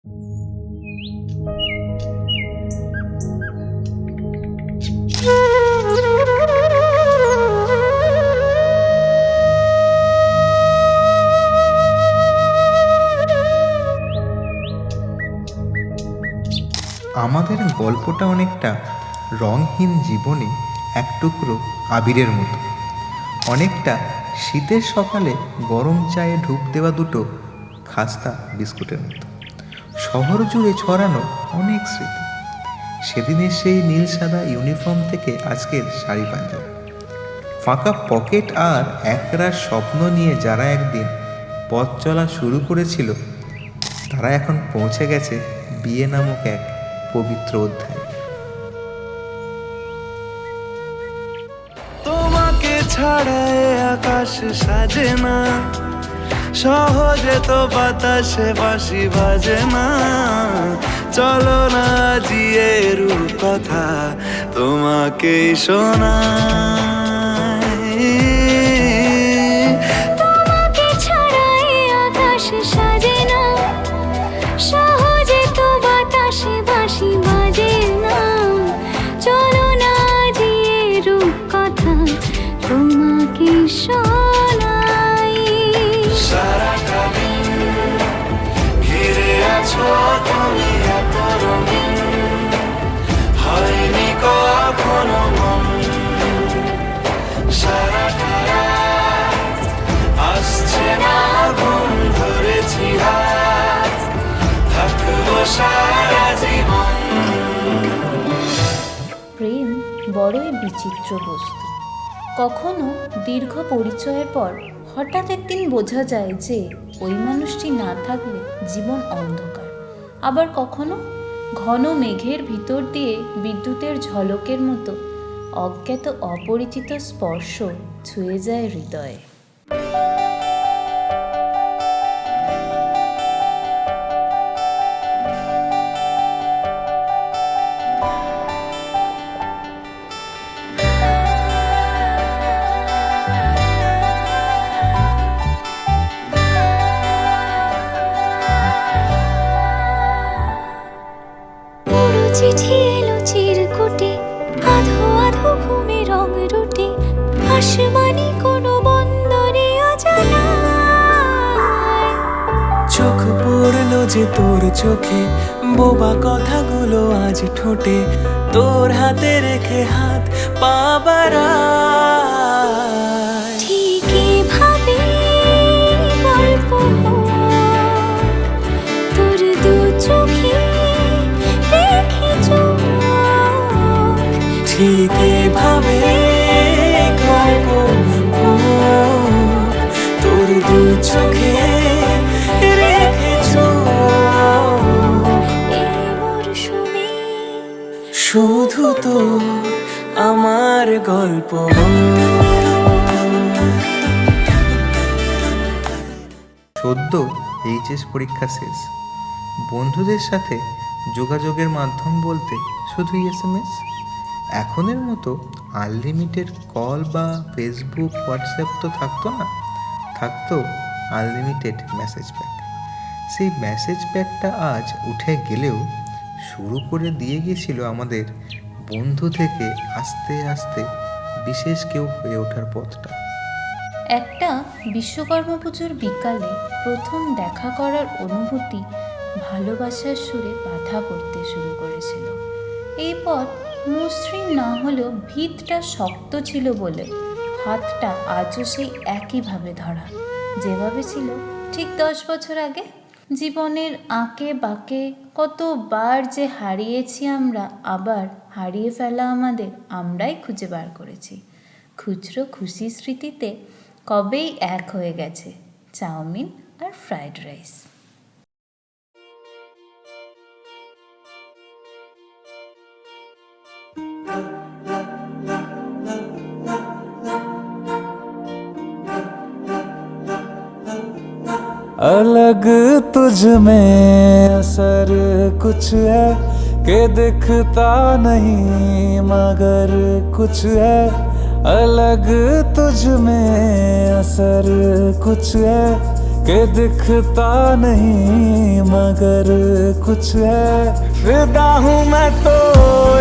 আমাদের গল্পটা অনেকটা রঙহীন জীবনে এক টুকরো আবিরের মতো, অনেকটা শীতের সকালে গরম চায়ে ঢুক দেওয়া দুটো খাস্তা বিস্কুটের মতো। শহর জুড়ে ছড়ানো অনেক স্মৃতি, সেদিনের সেই নীল সাদা ইউনিফর্ম থেকে আজকের শাড়ি পাঞ্জাবি, ফাঁকা পকেট আর একরাশ স্বপ্ন নিয়ে যারা একদিন পথ চলা শুরু করেছিল, তারা এখন পৌঁছে গেছে বিয়ে নামক এক পবিত্র অধ্যায়। তোমাকে ছাড়ায় আকাশ সাজে না, সহজে তো বাতাসে বাঁশি বাজে না। চলো না জিয়ে রূপ কথা তোমাকে শোনা। তোমাকে ছাড়াই আকাশ সাজে না, সহজে তো বাতাসে বাঁশি বাজে না। চলো না জিয়ে রূপ কথা তোমাকে শোনাই। সারাটা দিন ঘিরে আছো তুমি এত রঙিন, হয়নি কখনো মন। সারাটা রাত আসছে না ঘুম, ধরেছি হাত, থাকবো সারা জীবন। প্রেম বড়ই বিচিত্র বস্তু। কখনো দীর্ঘ পরিচয়ের পর হঠাৎ একদিন বোঝা যায় যে ওই মানুষটি না থাকলে জীবন অন্ধকার। আবার কখনো ঘন মেঘের ভিতর দিয়ে বিদ্যুতের ঝলকের মতো অজ্ঞাত অপরিচিত স্পর্শ ছুঁয়ে যায় হৃদয়ে। চিঠি এলো চিরকুটে, আধো আধো ঘুমে রং রুটে, আসমানি কোনো বন্দরে অজানায়। চোখ পড়লো যে তোর চোখে, বোবা কথাগুলো আজ ঠোঁটে, তোর হাতে রেখে হাত পা বাড়ায়। ঠিকই ভাবে গল্প তোর দু চোখে রেখে চোখ। ঠিক এভাবে গল্প তোর দু চোখে রেখেছ। এই মরশুমে শুধু তো আমার গল্প। সদ্য এইচএস পরীক্ষা শেষ, বন্ধুদের সাথে যোগাযোগের মাধ্যম বলতে শুধু এসএমএস। এখনের মতো আনলিমিটেড কল বা ফেসবুক হোয়াটসঅ্যাপ তো থাকতো না, থাকতো আনলিমিটেড মেসেজ প্যাক। সেই মেসেজ প্যাকটা আজ উঠে গেলেও শুরু করে দিয়ে গিয়েছিল আমাদের বন্ধু থেকে আস্তে আস্তে বিশেষ কেউ হয়ে ওঠার পথটা। একটা বিশ্বকর্মা পুজোর বিকালে প্রথম দেখা করার অনুভূতি ভালোবাসার সুরে বাধা পড়তে শুরু করেছিল। এই পথ মসৃণ না হলেও ভিতটা শক্ত ছিল বলে হাতটা আজও সেই একইভাবে ধরা, যেভাবে ছিল ঠিক 10 বছর আগে। জীবনের আঁকে বাঁকে কতবার যে হারিয়েছি আমরা, আবার হারিয়ে ফেলা আমাদের আমরাই খুঁজে বার করেছি। খুচরো খুশি স্মৃতিতে কবেই এক হয়ে গেছে চাউমিন আর ফ্রাইড রাইস। अलग तुझ में असर कुछ है कि दिखता नहीं मगर कुछ है। अलग तुझ में असर कुछ है के दिखता नहीं मगर कुछ है। फिदा हूँ मैं तो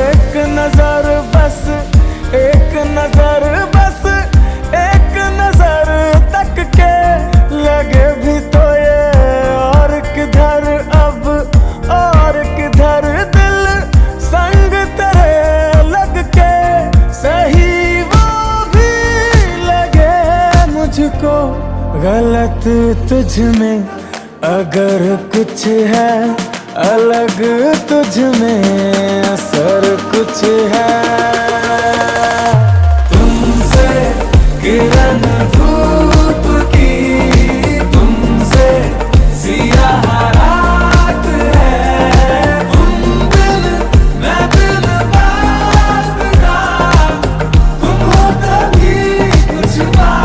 एक नजर बस, एक नजर बस, एक नजर तक के लगे भी तो ये और किधर अब और किधर दिल संग तेरे लग के सही वो भी लगे मुझको गलत तुझ में अगर कुछ है, अलग तुझ में असर कुछ है। तुमसे किरण धूप की, तुमसे सियाह रात है। तुम बिन मैं बिन बात का, तुम हो तभी कुछ बात।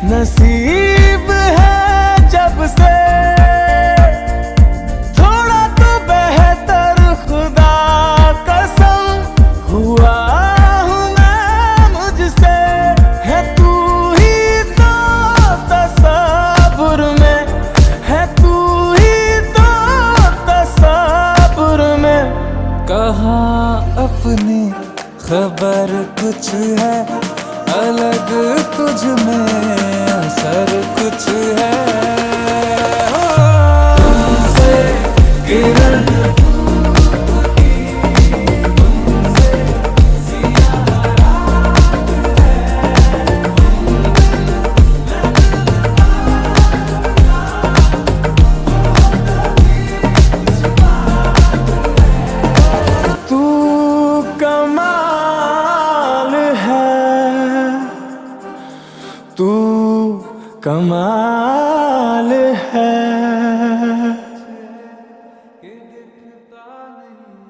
नसीब है जब से थोड़ा तो बेहतर, खुदा कसम हुआ हूँ मैं मुझसे। है तू ही तो तसव्वुर में, है तू ही तो तसव्वुर में। कहाँ अपनी खबर कुछ है, अलग तुझ में असर कुछ है। तुमसे किरण धूप की, तुमसे सियाह रात है। तू कमाल है, तू कमाल